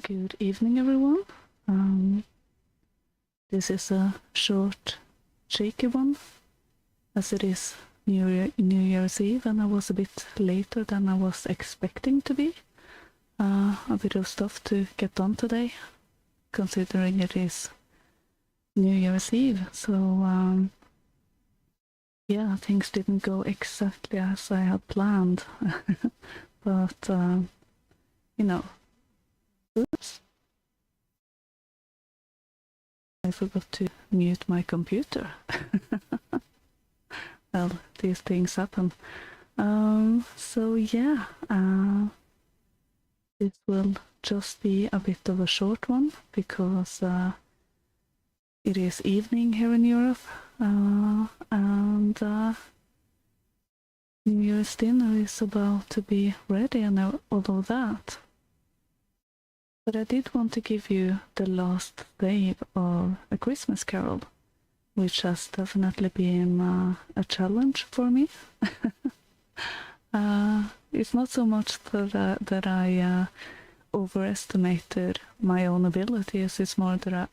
Good evening, everyone. This is a short, shaky one, as it is New Year's Eve, and I was a bit later than I was expecting to be. A bit of stuff to get done today, considering it is New Year's Eve. So, yeah, things didn't go exactly as I had planned, but, oops. I forgot to mute my computer. Well, these things happen. So yeah, this will just be a bit of a short one because it is evening here in Europe, and New Year's dinner is about to be ready and all of that. But I did want to give you the last wave of A Christmas Carol, which has definitely been a challenge for me. It's not so much that I overestimated my own abilities, it's more that I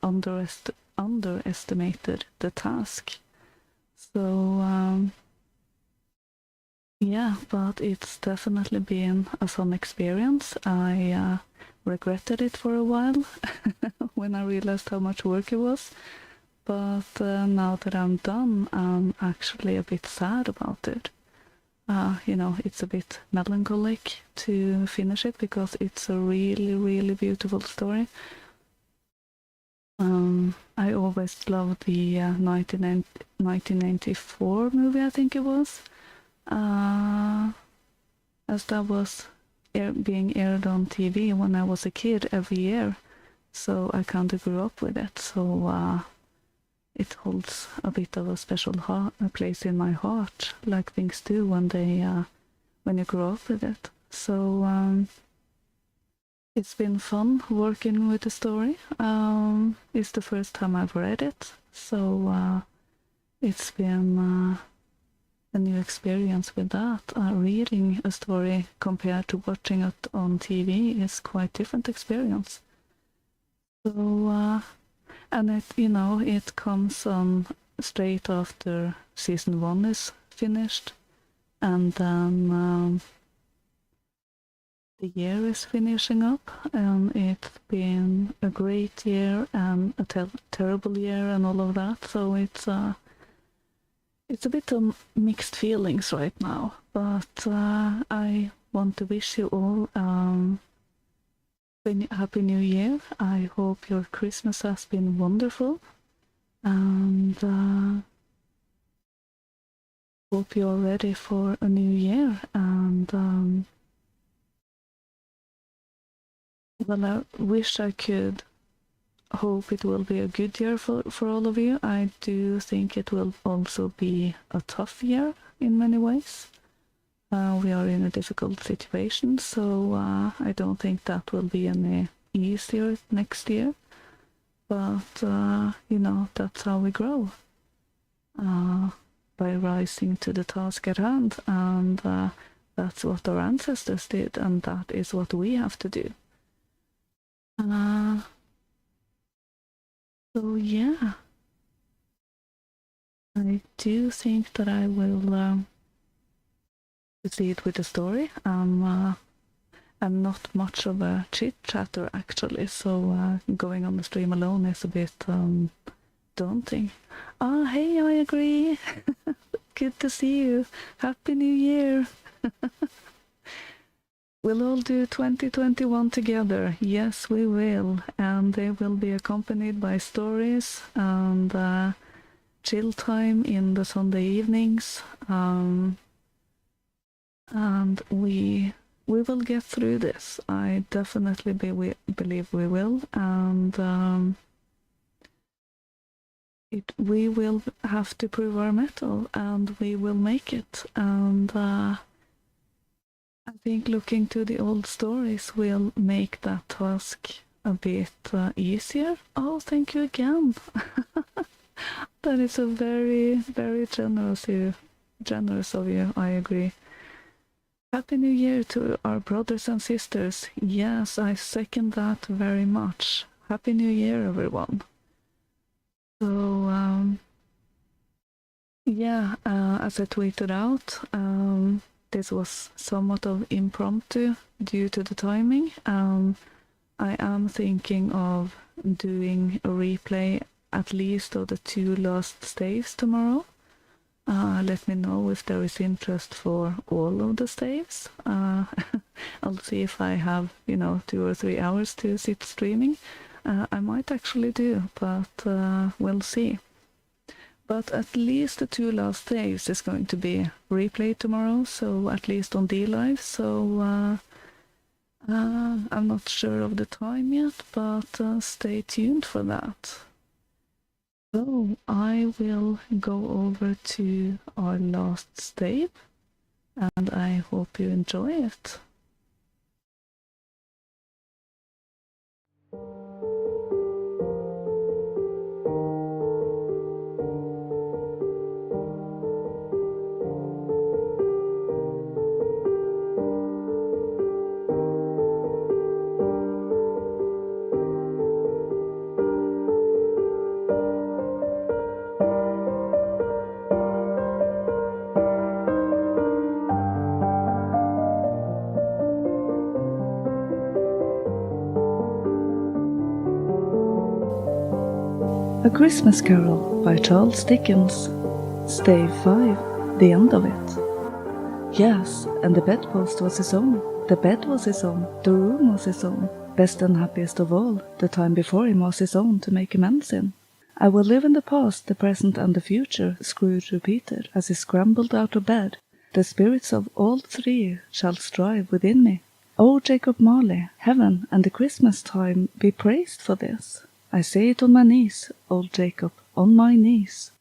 underestimated the task. So, yeah, but it's definitely been a fun experience. I regretted it for a while when I realized how much work it was, but now that I'm done, I'm actually a bit sad about it. It's a bit melancholic to finish it because it's a really, really beautiful story. I always loved the 1994 movie, I think it was, as that was being aired on TV when I was a kid every year, so I kind of grew up with it. So it holds a bit of a special place in my heart, like things do when you grow up with it. So it's been fun working with the story. It's the first time I've read it, so it's been a new experience with that. Reading a story compared to watching it on TV is quite different experience. So, and it comes on straight after season 1 is finished, and then the year is finishing up, and it's been a great year and a terrible year and all of that. So it's a bit of mixed feelings right now, but I want to wish you all Happy New Year. I hope your Christmas has been wonderful, and hope you're ready for a new year. And well, I wish I could hope it will be a good year for all of you. I do think it will also be a tough year in many ways. We are in a difficult situation, so I don't think that will be any easier next year. But, that's how we grow, by rising to the task at hand, and that's what our ancestors did, and that is what we have to do. So yeah, I do think that I will proceed with the story. I'm not much of a chit-chatter actually, so going on the stream alone is a bit daunting. Hey, I agree. Good to see you. Happy New Year. We'll all do 2021 together. Yes, we will. And they will be accompanied by stories and chill time in the Sunday evenings. And we will get through this. I definitely believe we will. And we will have to prove our mettle, and we will make it. And I think looking to the old stories will make that task a bit easier. Oh, thank you again. That is a very, very generous of you. I agree. Happy New Year to our brothers and sisters. Yes, I second that very much. Happy New Year, everyone. So, yeah, as I tweeted out, this was somewhat of impromptu due to the timing. I am thinking of doing a replay at least of the 2 last staves tomorrow. Let me know if there is interest for all of the staves. I'll see if I have, 2 or 3 hours to sit streaming. I might actually do, but we'll see. But at least the 2 last staves is going to be replayed tomorrow, so at least on DLive. So I'm not sure of the time yet, but stay tuned for that. So I will go over to our last stave, and I hope you enjoy it. A Christmas Carol by Charles Dickens. Stave 5, the end of it. Yes, and the bedpost was his own, the bed was his own, the room was his own. Best and happiest of all, the time before him was his own to make amends in. I will live in the past, the present and the future, Scrooge repeated as he scrambled out of bed. The spirits of all three shall strive within me. O Jacob Marley, heaven and the Christmas time be praised for this. I say it on my knees, old Jacob, on my knees.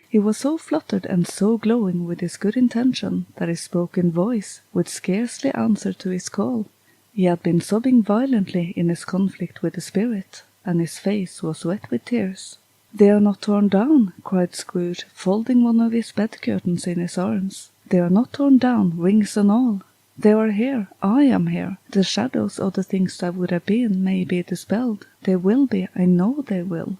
He was so fluttered and so glowing with his good intention that his broken voice would scarcely answer to his call. He had been sobbing violently in his conflict with the spirit, and his face was wet with tears. "They are not torn down," cried Scrooge, folding one of his bed curtains in his arms. "They are not torn down, rings and all. They are here, I am here. The shadows of the things that would have been may be dispelled. They will be, I know they will."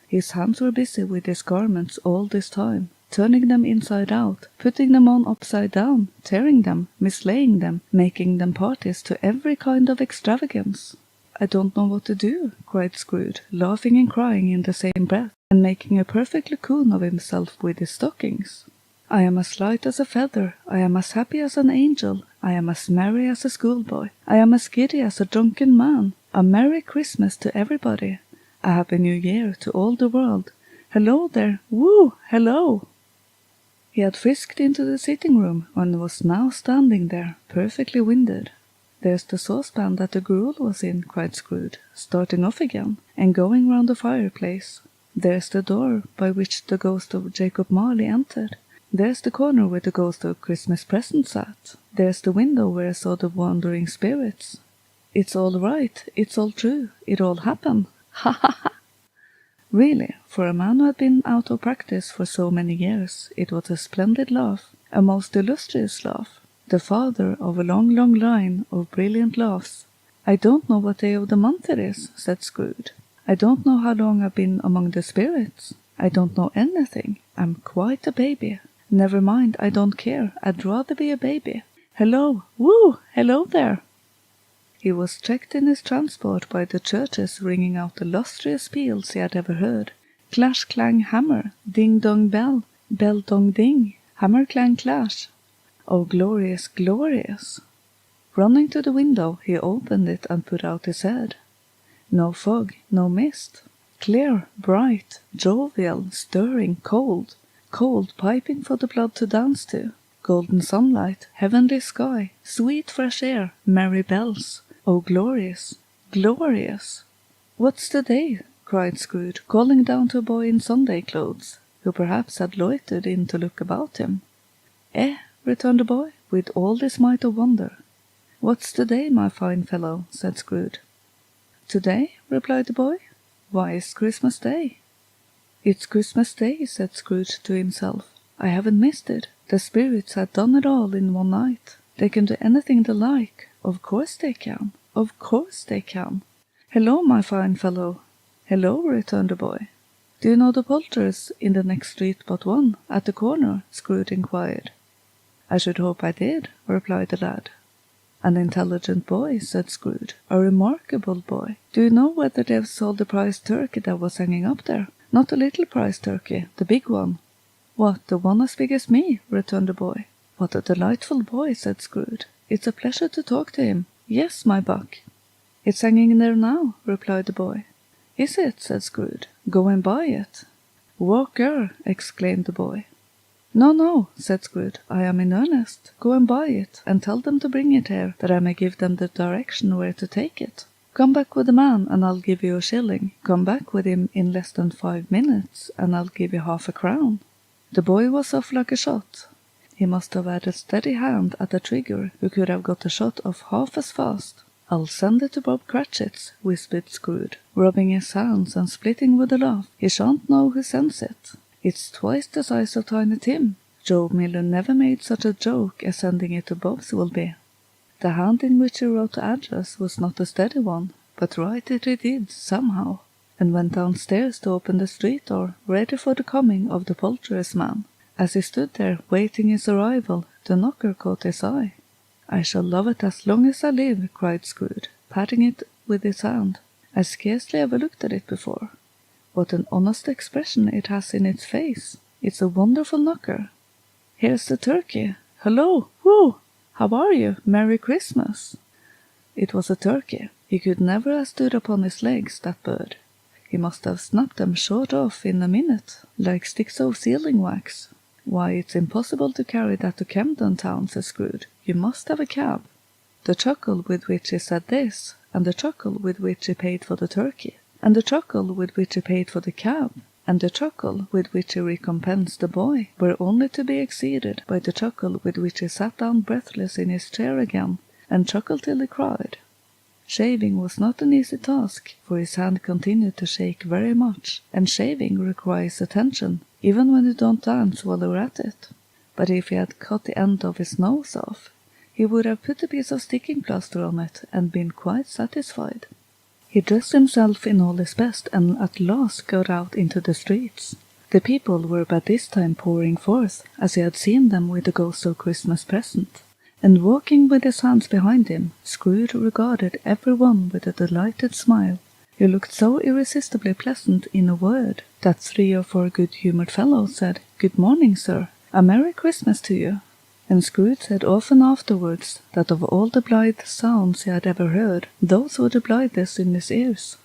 His hands were busy with his garments all this time, turning them inside out, putting them on upside down, tearing them, mislaying them, making them parties to every kind of extravagance. "I don't know what to do," cried Scrooge, laughing and crying in the same breath, and making a perfect coon of himself with his stockings. "I am as light as a feather, I am as happy as an angel, I am as merry as a schoolboy, I am as giddy as a drunken man. A Merry Christmas to everybody, a Happy New Year to all the world. Hello there, woo, hello!" He had frisked into the sitting room and was now standing there, perfectly winded. "There's the saucepan that the gruel was in," cried Scrooge, starting off again, and going round the fireplace. "There's the door by which the ghost of Jacob Marley entered. There's the corner where the ghost of Christmas present sat. There's the window where I saw the wandering spirits. It's all right, it's all true, it all happened. Ha ha ha!" Really, for a man who had been out of practice for so many years, it was a splendid laugh, a most illustrious laugh, the father of a long, long line of brilliant laughs. "I don't know what day of the month it is," said Scrooge. "I don't know how long I've been among the spirits. I don't know anything. I'm quite a baby. Never mind, I don't care. I'd rather be a baby. Hello, woo, hello there." He was checked in his transport by the churches ringing out the lustrious peals he had ever heard. Clash, clang, hammer, ding, dong, bell, bell, dong, ding, hammer, clang, clash. Oh, glorious, glorious! Running to the window, he opened it and put out his head. No fog, no mist. Clear, bright, jovial, stirring, cold, cold, piping for the blood to dance to. Golden sunlight, heavenly sky, sweet fresh air, merry bells. Oh, glorious, glorious! "What's the day?" cried Scrooge, calling down to a boy in Sunday clothes, who perhaps had loitered in to look about him. "Eh?" returned the boy, with all his might of wonder. "What's the day, my fine fellow?" said Scrooge. "Today?" replied the boy. "Why, it's Christmas Day." "It's Christmas Day," said Scrooge to himself. "I haven't missed it. The spirits had done it all in one night. They can do anything they like. Of course they can. Of course they can. Hello, my fine fellow. Hello, returned the boy. Do you know the poulterers in the next street but one, at the corner? Scrooge inquired. I should hope I did, replied the lad. An intelligent boy, said Scrooge. A remarkable boy. Do you know whether they have sold the prize turkey that was hanging up there? Not the little prize turkey, the big one. What, the one as big as me? Returned the boy. What a delightful boy, said Scrooge. It's a pleasure to talk to him. Yes, my buck. It's hanging there now, replied the boy. Is it? Said Scrooge. Go and buy it. Walker, exclaimed the boy. No, no, said Scrooge. I am in earnest. Go and buy it, and tell them to bring it here, that I may give them the direction where to take it. Come back with the man, and I'll give you a shilling. Come back with him in less than 5 minutes, and I'll give you half a crown. The boy was off like a shot. He must have had a steady hand at the trigger who could have got the shot off half as fast. I'll send it to Bob Cratchit's, whispered Scrooge, rubbing his hands and splitting with a laugh. He shan't know who sends it. It's twice the size of Tiny Tim. Joe Miller never made such a joke as sending it to Bob's will be. The hand in which he wrote the address was not a steady one, but write it he did, somehow, and went downstairs to open the street door, ready for the coming of the poulterer's man. As he stood there, waiting his arrival, the knocker caught his eye. I shall love it as long as I live, cried Scrooge, patting it with his hand. I scarcely ever looked at it before. What an honest expression it has in its face. It's a wonderful knocker. Here's the turkey. Hello! Whoo! How are you? Merry Christmas! It was a turkey. He could never have stood upon his legs, that bird. He must have snapped them short off in a minute, like sticks of sealing wax. Why, it's impossible to carry that to Camden Town, said Scrooge. You must have a cab. The chuckle with which he said this, and the chuckle with which he paid for the turkey, and the chuckle with which he paid for the cab, and the chuckle with which he recompensed the boy, were only to be exceeded by the chuckle with which he sat down breathless in his chair again, and chuckled till he cried. Shaving was not an easy task, for his hand continued to shake very much, and shaving requires attention, even when you don't dance while you're at it. But if he had cut the end of his nose off, he would have put a piece of sticking plaster on it and been quite satisfied. He dressed himself in all his best and at last got out into the streets. The people were by this time pouring forth, as he had seen them with the ghost of Christmas present, and walking with his hands behind him, Scrooge regarded every one with a delighted smile. He looked so irresistibly pleasant in a word that 3 or 4 good-humoured fellows said, "Good morning, sir. A Merry Christmas to you." And Scrooge said often afterwards that of all the blithe sounds he had ever heard, those were the blithest in his ears.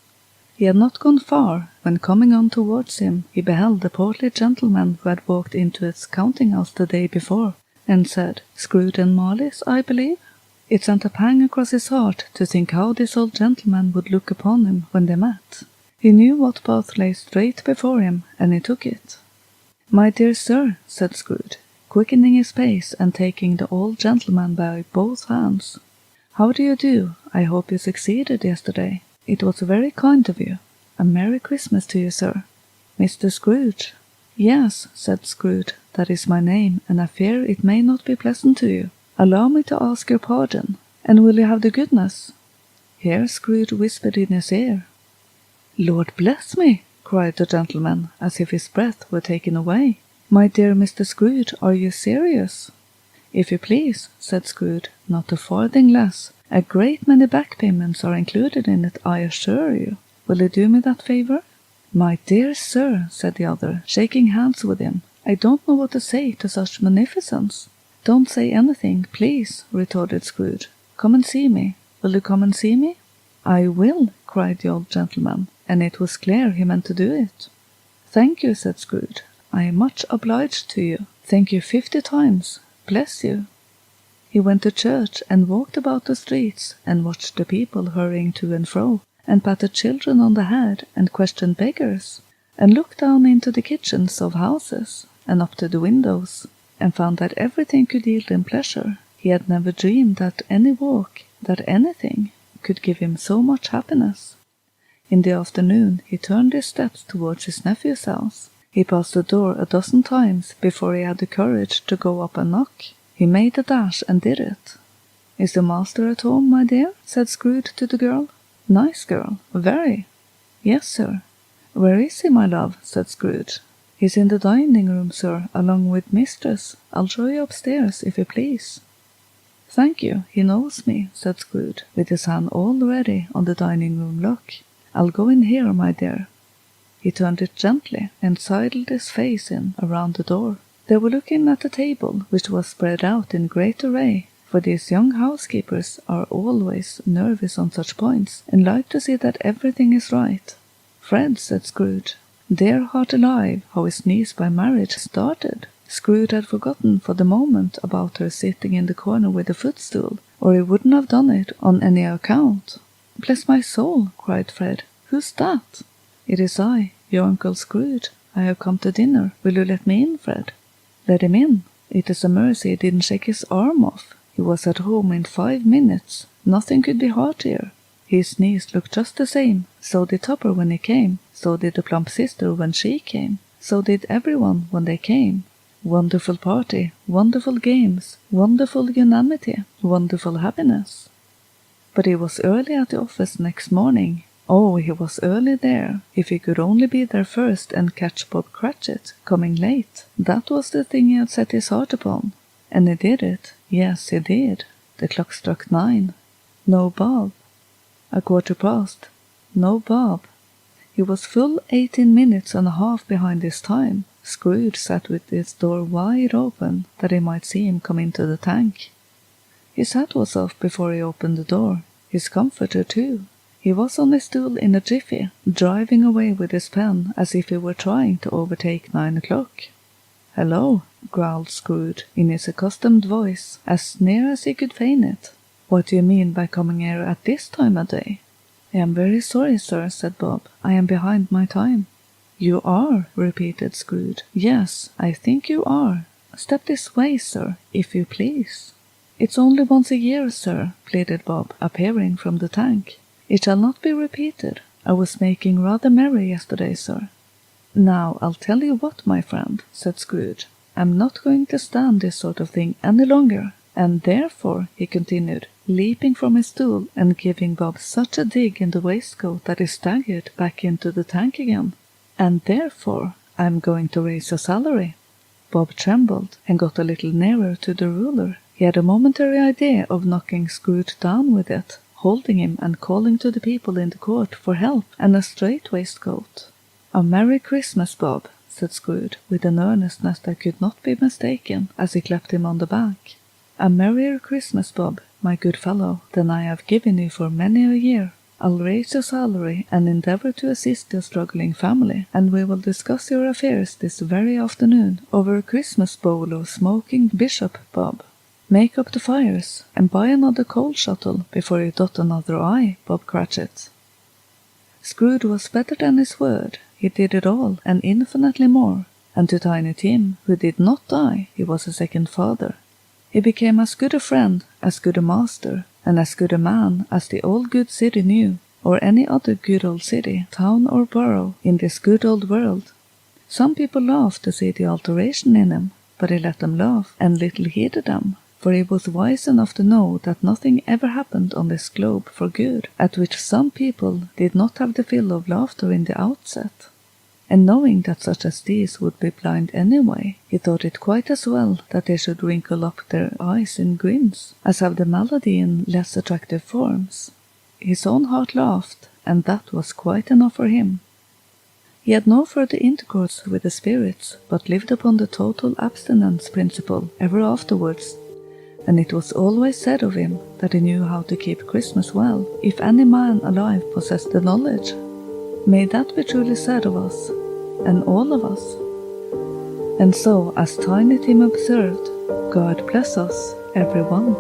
He had not gone far, when coming on towards him, he beheld the portly gentleman who had walked into his counting-house the day before, and said, "Scrooge and Marley's, I believe?" It sent a pang across his heart to think how this old gentleman would look upon him when they met. He knew what path lay straight before him, and he took it. "My dear sir," said Scrooge, quickening his pace and taking the old gentleman by both hands. "How do you do? I hope you succeeded yesterday. It was very kind of you. A Merry Christmas to you, sir." "Mr. Scrooge?" "Yes," said Scrooge, "that is my name, and I fear it may not be pleasant to you. Allow me to ask your pardon, and will you have the goodness—" Here Scrooge whispered in his ear. "Lord bless me!" cried the gentleman, as if his breath were taken away. "My dear Mr. Scrooge, are you serious?" "If you please," said Scrooge, "not a farthing less. A great many back payments are included in it, I assure you. Will you do me that favour?" "My dear sir," said the other, shaking hands with him, "I don't know what to say to such magnificence." "Don't say anything, please," retorted Scrooge. "Come and see me. Will you come and see me?" "I will," cried the old gentleman, and it was clear he meant to do it. "Thank you," said Scrooge. "I am much obliged to you. Thank you 50 times. Bless you." He went to church and walked about the streets and watched the people hurrying to and fro, and patted children on the head and questioned beggars, and looked down into the kitchens of houses and up to the windows, and found that everything could yield him pleasure. He had never dreamed that any walk, that anything, could give him so much happiness. In the afternoon he turned his steps towards his nephew's house. He passed the door a dozen times before he had the courage to go up and knock. He made a dash and did it. "Is the master at home, my dear?" said Scrooge to the girl. "Nice girl, very." "Yes, sir." "Where is he, my love?" said Scrooge. "He's in the dining room, sir, along with mistress. I'll show you upstairs, if you please." "Thank you, he knows me," said Scrooge, with his hand all ready on the dining room lock. "I'll go in here, my dear." He turned it gently and sidled his face in around the door. They were looking at the table, which was spread out in great array, for these young housekeepers are always nervous on such points, and like to see that everything is right. "Fred," said Scrooge. Dear heart alive, how his niece by marriage started! Scrooge had forgotten for the moment about her sitting in the corner with a footstool, or he wouldn't have done it on any account. "Bless my soul!" cried Fred. "Who's that?" "It is I, your Uncle Scrooge. I have come to dinner. Will you let me in, Fred?" "Let him in? It is a mercy he didn't shake his arm off. He was at home in 5 minutes. Nothing could be heartier. His niece looked just the same. So did Topper when he came. So did the plump sister when she came. So did everyone when they came. Wonderful party, wonderful games, wonderful unanimity, wonderful happiness." But he was early at the office next morning. Oh, he was early there. If he could only be there first and catch Bob Cratchit coming late. That was the thing he had set his heart upon. And he did it. Yes, he did. The clock struck 9. No Bob. 1:15. No Bob. He was full 18 minutes and a half behind his time. Scrooge sat with his door wide open, that he might see him come into the tank. His hat was off before he opened the door. His comforter, too. He was on his stool in a jiffy, driving away with his pen as if he were trying to overtake 9 o'clock. "Hello," growled Scrooge, in his accustomed voice, as near as he could feign it. "What do you mean by coming here at this time of day?" "I am very sorry, sir," said Bob. "I am behind my time." "You are?" repeated Scrooge. "Yes, I think you are. Step this way, sir, if you please." "It's only once a year, sir," pleaded Bob, appearing from the tank. "It shall not be repeated. I was making rather merry yesterday, sir." "Now, I'll tell you what, my friend," said Scrooge. "I'm not going to stand this sort of thing any longer. And therefore," he continued, leaping from his stool and giving Bob such a dig in the waistcoat that he staggered back into the tank again, "and therefore I'm going to raise your salary." Bob trembled and got a little nearer to the ruler. He had a momentary idea of knocking Scrooge down with it, holding him and calling to the people in the court for help and a straight waistcoat. "A Merry Christmas, Bob," said Scrooge, with an earnestness that could not be mistaken, as he clapped him on the back. "A merrier Christmas, Bob, my good fellow, than I have given you for many a year. I'll raise your salary and endeavor to assist your struggling family, and we will discuss your affairs this very afternoon over a Christmas bowl of smoking bishop, Bob. Make up the fires, and buy another coal shuttle before you dot another I, Bob Cratchit." Scrooge was better than his word. He did it all, and infinitely more. And to Tiny Tim, who did not die, he was a second father. He became as good a friend, as good a master, and as good a man as the old good city knew, or any other good old city, town or borough in this good old world. Some people laughed to see the alteration in him, but he let them laugh, and little heeded them, for he was wise enough to know that nothing ever happened on this globe for good, at which some people did not have the fill of laughter in the outset. And knowing that such as these would be blind anyway, he thought it quite as well that they should wrinkle up their eyes in grins, as have the malady in less attractive forms. His own heart laughed, and that was quite enough for him. He had no further intercourse with the spirits, but lived upon the total abstinence principle ever afterwards, and it was always said of him that he knew how to keep Christmas well, if any man alive possessed the knowledge. May that be truly said of us, and all of us. And so, as Tiny Tim observed, God bless us, everyone.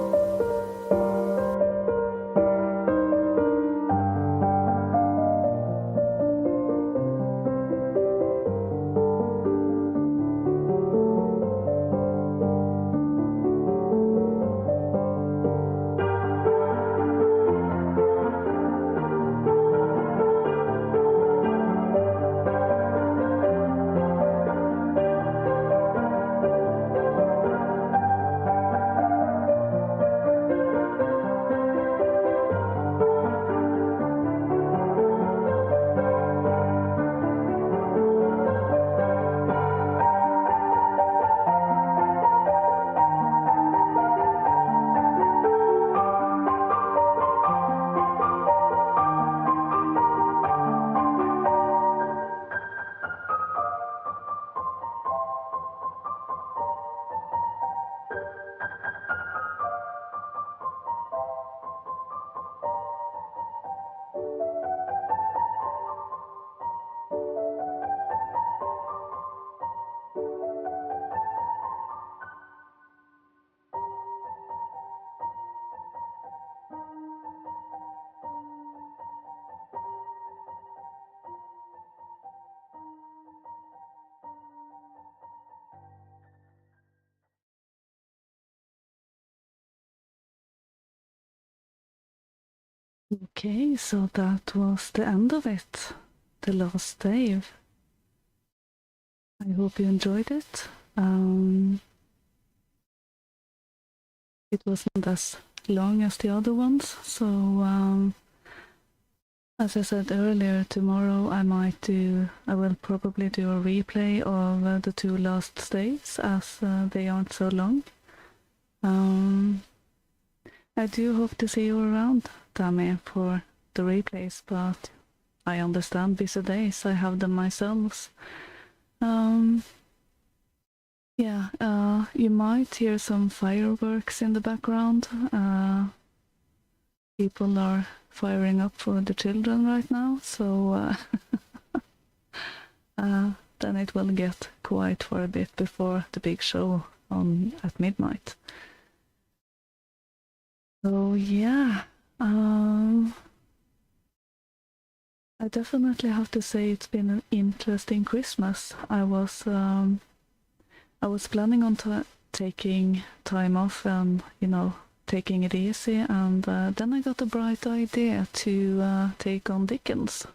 Okay, so that was the end of it. The last stave. I hope you enjoyed it. It wasn't as long as the other ones, so as I said earlier, tomorrow I will probably do a replay of the two last staves as they aren't so long. I do hope to see you around, Tammy, for the replays, but I understand busy days, I have them myself. Yeah, you might hear some fireworks in the background. People are firing up for the children right now, so then it will get quiet for a bit before the big show on at midnight. So yeah, I definitely have to say it's been an interesting Christmas. I was planning on taking time off and taking it easy, and then I got a bright idea to take on Dickens.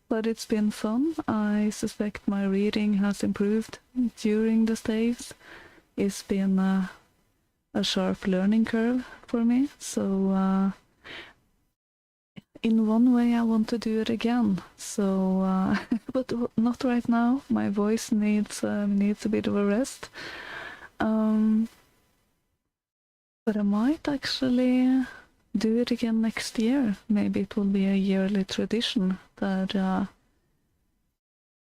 But it's been fun. I suspect my reading has improved during the stays. It's been a sharp learning curve for me, so in one way I want to do it again. So, but not right now. My voice needs a bit of a rest. But I might actually do it again next year. Maybe it will be a yearly tradition that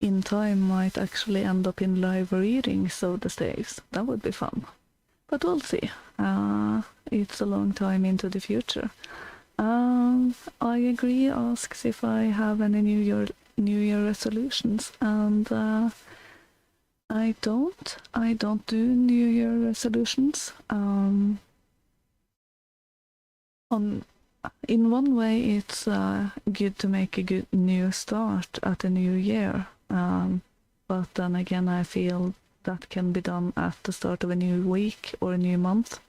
in time might actually end up in live readings of the staves. That would be fun. But we'll see. It's a long time into the future. I agree asks if I have any New Year resolutions, and I don't do New Year resolutions. In one way, it's good to make a good new start at the new year. But then again, I feel that can be done at the start of a new week or a new month,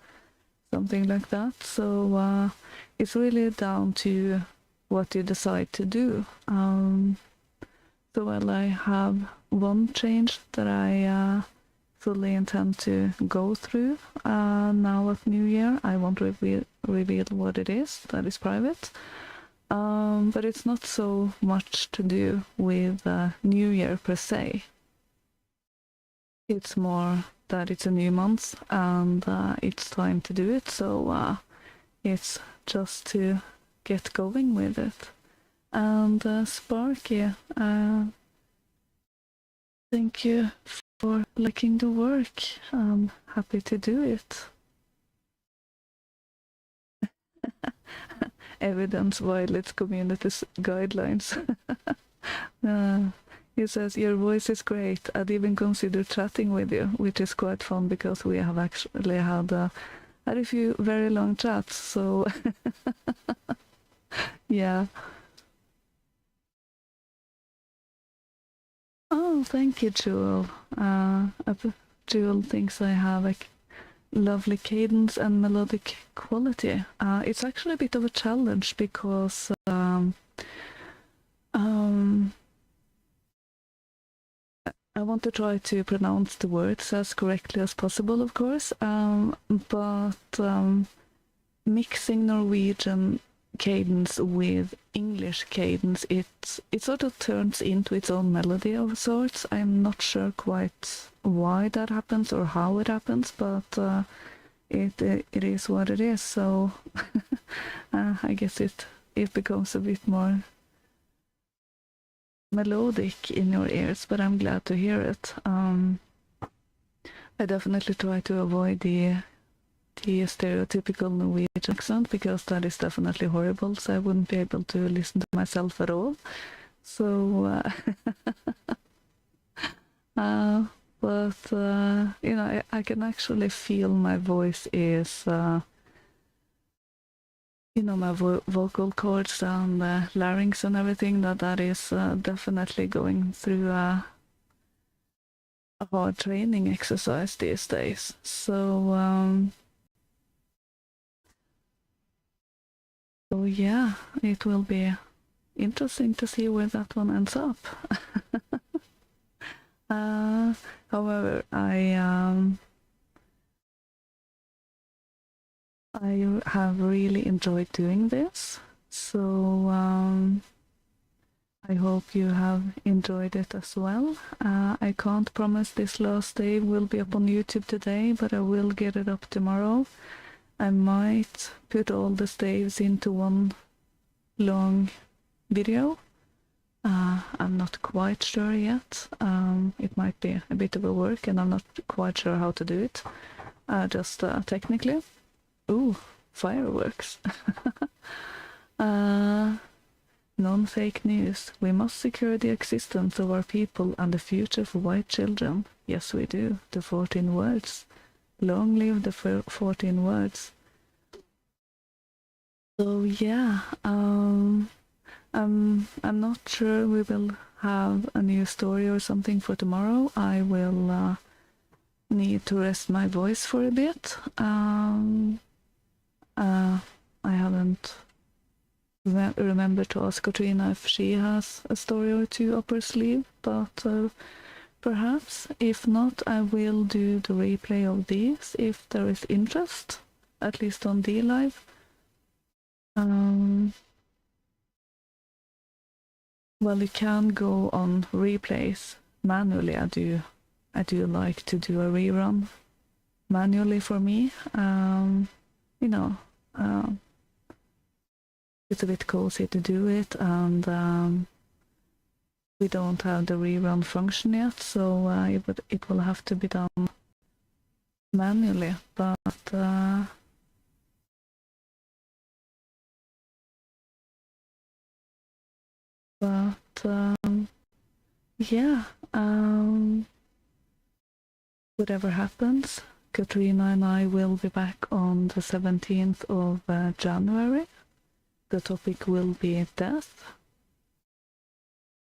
something like that. So it's really down to what you decide to do. So while I have one change that I fully intend to go through now at New Year, I won't reveal what it is. That is private. But it's not so much to do with New Year per se. It's more that it's a new month and it's time to do it. So it's just to get going with it. And Sparky, thank you for liking the work. I'm happy to do it. Evidence violates community guidelines. He says, your voice is great. I'd even consider chatting with you, which is quite fun because we have actually had a few very long chats. So, yeah. Oh, thank you, Jewel. Jewel thinks I have a lovely cadence and melodic quality. It's actually a bit of a challenge because I want to try to pronounce the words as correctly as possible, of course, but mixing Norwegian cadence with English cadence, it sort of turns into its own melody of sorts. I'm not sure quite why that happens or how it happens, but it is what it is. So I guess it becomes a bit more melodic in your ears, but I'm glad to hear it. I definitely try to avoid the stereotypical Norwegian accent because that is definitely horrible, so I wouldn't be able to listen to myself at all. So but I can actually feel my voice is my vocal cords and larynx and everything, that is definitely going through a hard training exercise these days. So So yeah, it will be interesting to see where that one ends up. However, I have really enjoyed doing this, so I hope you have enjoyed it as well. I can't promise this last day will be up on YouTube today, but I will get it up tomorrow. I might put all the staves into one long video. I'm not quite sure yet. It might be a bit of a work, and I'm not quite sure how to do it. Just technically. Ooh, fireworks. Non-fake news. We must secure the existence of our people and the future for white children. Yes, we do. The 14 words. Long live the 14 words. So yeah, I'm not sure we will have a new story or something for tomorrow. I will need to rest my voice for a bit. I haven't remembered to ask Katrina if she has a story or two up her sleeve, but perhaps. If not, I will do the replay of these if there is interest, at least on DLive. Well, you can go on replays manually. I do like to do a rerun manually for me. You know, it's a bit cozy to do it, and we don't have the rerun function yet, so it will have to be done manually. But yeah, whatever happens, Katrina and I will be back on the 17th of January. The topic will be death,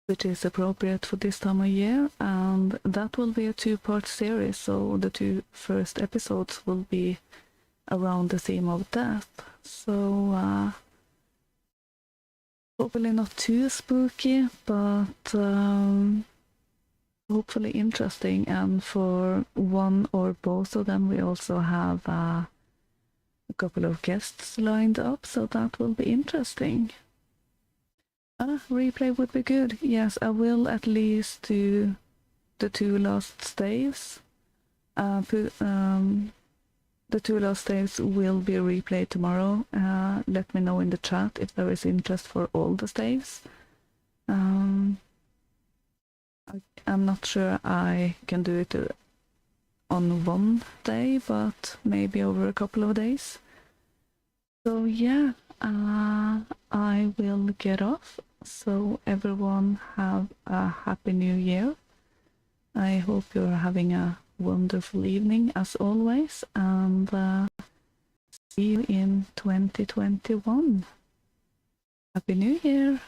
which is appropriate for this time of year, and that will be a 2-part series, so the 2 first episodes will be around the theme of death. So hopefully not too spooky, but hopefully interesting, and for one or both of them we also have a couple of guests lined up, so that will be interesting. Replay would be good. Yes, I will at least do the 2 last staves. The 2 last staves will be replayed tomorrow. Let me know in the chat if there is interest for all the staves. I'm not sure I can do it on one day, but maybe over a couple of days. So yeah, I will get off. So everyone have a happy new year. I hope you're having a wonderful evening as always, and see you in 2021. Happy New Year!